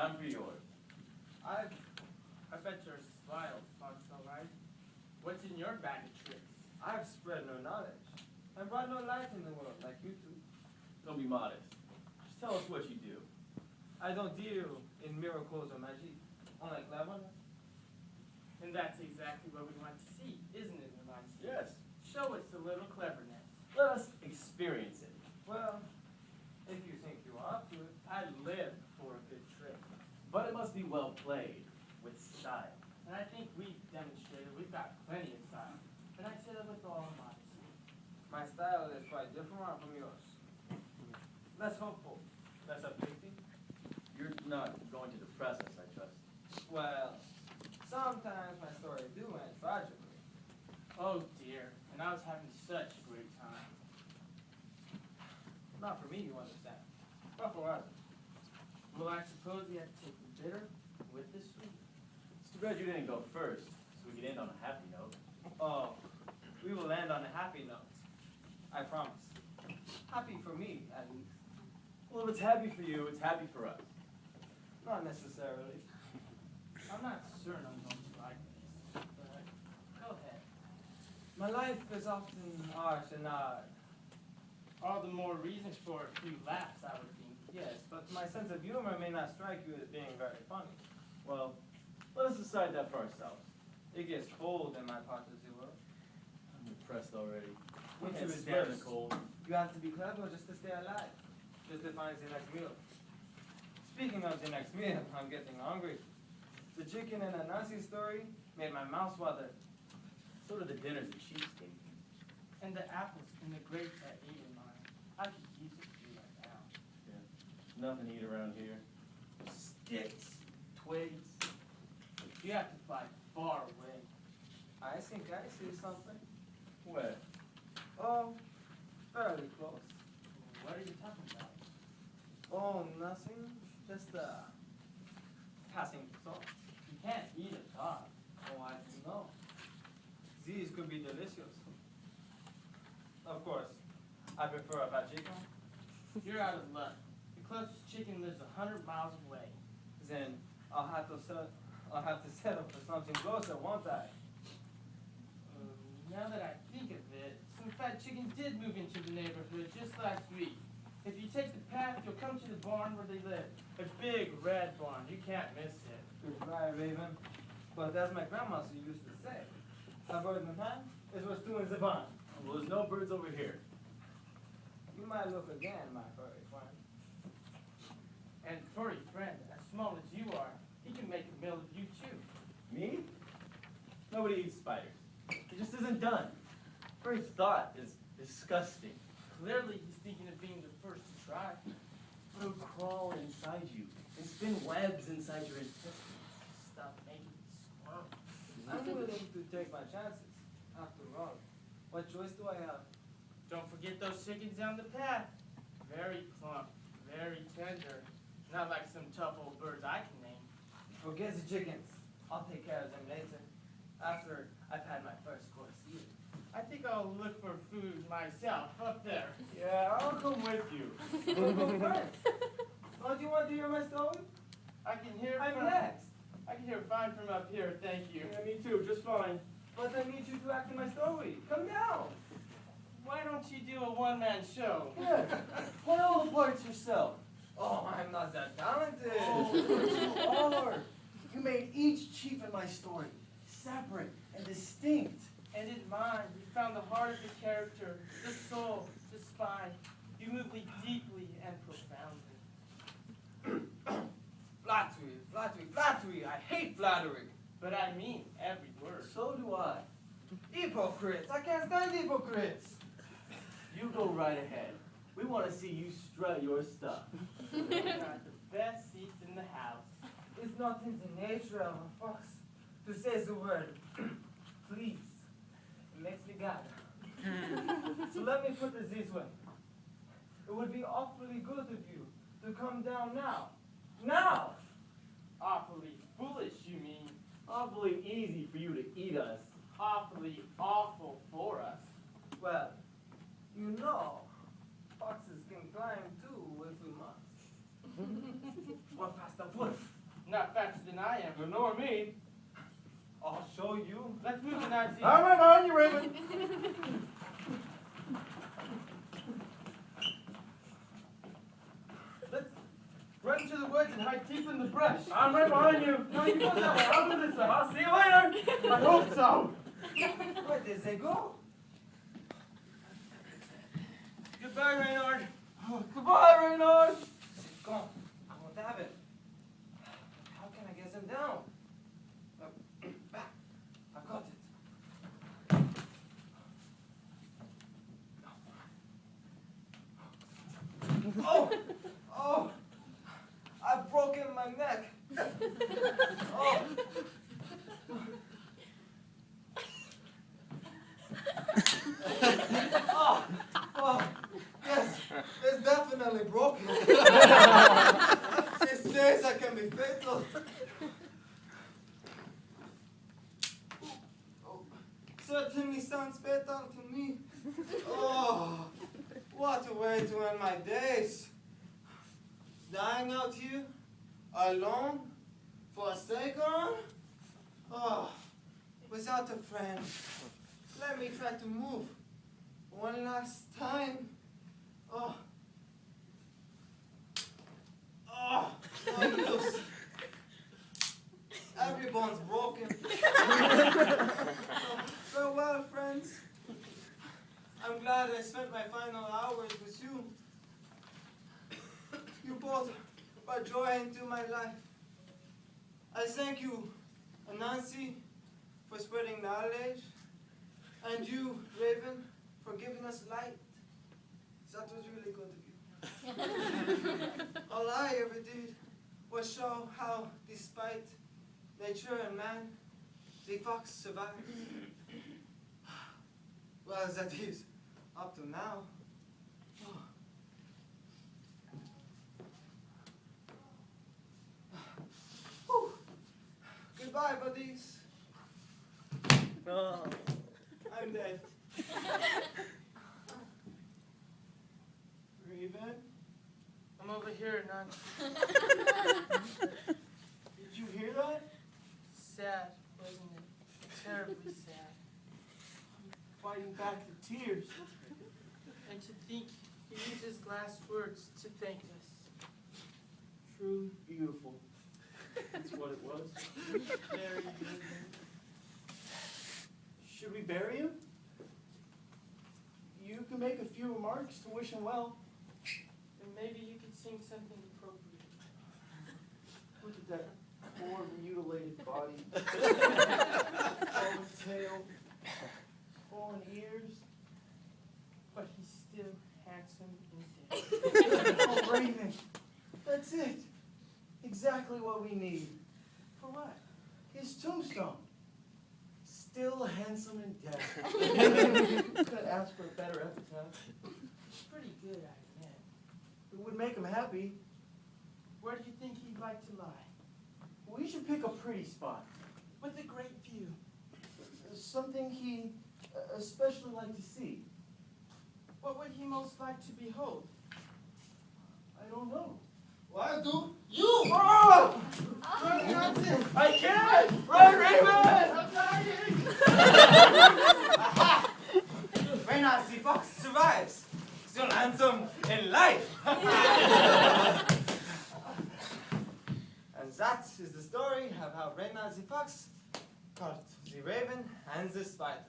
time for yours. I bet your style, Fox, all right. What's in your bag of tricks? I've spread no knowledge and brought no light in the world like you two. Don't be modest. Just tell us what you do. I don't deal in miracles or magic, unlike cleverness. And that's exactly what we want to see, isn't it, Anansi? Yes. Show us a little cleverness. Let us experience it. Well, if you think you are up to it. I live for a good trick. But it must be well played, with style. And I think we've demonstrated we've got plenty of style. And I say that with all modesty. My style is quite different from yours. Less hopeful, less uplifting. You're not going to depress us, I trust. Well, sometimes my stories do end tragically. Oh dear, and I was having such a great time. Not for me, you understand, but for others. Well, I suppose we have to take the bitter with the sweet. It's too bad you didn't go first, so we could end on a happy note. Oh, we will end on a happy note. I promise. Happy for me, at least. Well, if it's happy for you, it's happy for us. Not necessarily. I'm not certain I'm going to like this, but go ahead. My life is often harsh and hard. All the more reason for a few laughs, I would think. Yes, but my sense of humor may not strike you as being very funny. Well, let us decide that for ourselves. It gets cold in my part of the world. I'm depressed already. Winter Can't is stand the worse. cold. You have to be clever just to stay alive. Just to find the next meal. Speaking of the next meal, I'm getting hungry. The chicken and Anansi story made my mouth water. So do the dinners the chiefs gave you. And the apples and the grapes I ate in mine. I could use it to right now. Yeah. Nothing to eat around here. Sticks, twigs. You have to fly far away. I think I see something. Where? Oh, fairly close. What are you talking about? Oh, nothing. Just a passing thought. You can't eat a dog. Oh, I don't know. These could be delicious. Of course, I prefer a bad chicken. You're out of luck. The closest chicken lives 100 miles away. Then I'll have to settle for something closer, won't I? Now that I think of it, some fat chickens did move into the neighborhood just last week. If you take the path, you'll come to the barn where they live. A big red barn. You can't miss it. Goodbye, Raven. But as my grandma used to say, a bird in hand is what's doing the barn. Well, there's no birds over here. You might look again, my furry friend. And furry friend, as small as you are, he can make a meal of you too. Me? Nobody eats spiders. It just isn't done. Very thought is disgusting. Clearly, he's thinking of being the first to try. It'll crawl inside you and spin webs inside your intestines. Stop making me squirm. I'm willing to take my chances. After all, what choice do I have? Don't forget those chickens down the path. Very plump, very tender. Not like some tough old birds I can name. Forget the chickens. I'll take care of them later. After I've had my first course here. I think I'll look for food myself up there. Yeah, I'll come with you. We'll go friends. Don't you want to hear my story? I can hear I'm from, next. I can hear fine from up here, thank you. Yeah, me too, just fine. But I need you to act in my story. Come down. Why don't you do a one-man show? Yeah, play all the parts yourself. Oh, I'm not that talented. Oh, you are. You made each chief in my story separate and distinct. And in mine, you found the heart of the character, the soul, the spine. You moved me deeply and profoundly. Flattery, flattery, flattery. I hate flattery. But I mean every word. So do I. Hypocrites. I can't stand hypocrites. You go right ahead. We want to see you strut your stuff. We've got the best seats in the house. It's not in the nature of a fox to say the word please. It makes me gag. So let me put it this way. It would be awfully good of you to come down now. Now! Awfully foolish, you mean. Awfully easy for you to eat us. Awfully awful for us. Well, you know, foxes can climb too if we must. What faster, wolf? Not faster than I am. Nor me. I'll show you. Let's move, Anansi. I'm right behind you, Raven. Let's run to the woods and hide deep in the brush. I'm right behind you. No, you go that way. I'll go this way. I'll see you later. I hope so. Where did they go? Goodbye, Reynard. Oh, goodbye, Reynard. Come on. I won't have it. How can I get them down? I got it. Oh! Oh! I've broken my neck. Oh! Oh! Oh! Yes, it's definitely broken. These days I can be fatal. Oh, certainly sounds fatal to me. Oh, what a way to end my days. Dying out here, alone, forsaken. Oh, without a friend. Let me try to move one last time. Oh. Oh, no use. Every bone's broken. Oh, farewell, friends. I'm glad I spent my final hours with you. You both brought joy into my life. I thank you, Anansi, for spreading knowledge, and you, Raven, for giving us light. That was really good of you. All I ever did was show how, despite nature and man, the fox survived. Well, that is, up to now. Oh. Whew. Goodbye, buddies. Oh. I'm dead. Raven? I'm over here, Anansi. Did you hear that? Sad, wasn't it? Terribly sad. Fighting back the tears. And to think he used his last words to thank us. Truly beautiful. That's what it was. Very good. Should we bury him? You can make a few remarks to wish him well. And maybe you could sing something appropriate. Look at that poor mutilated body. Fallen tail. Fallen ears. But he's still handsome and dead. Oh, Raven. That's it. Exactly what we need. For what? His tombstone. Still handsome and dead. Could ask for a better epitaph. It's pretty good, I admit. It would make him happy. Where do you think he'd like to lie? We should pick a pretty spot. With a great view. Something he especially like to see. What would he most like to behold? I don't know. Why do you? Oh! Run, Johnson! I can't! Run, Raven! I'm dying! Aha! Reynard the fox survives. Still handsome in life. And that is the story of how Reynard the fox caught the raven and the spider.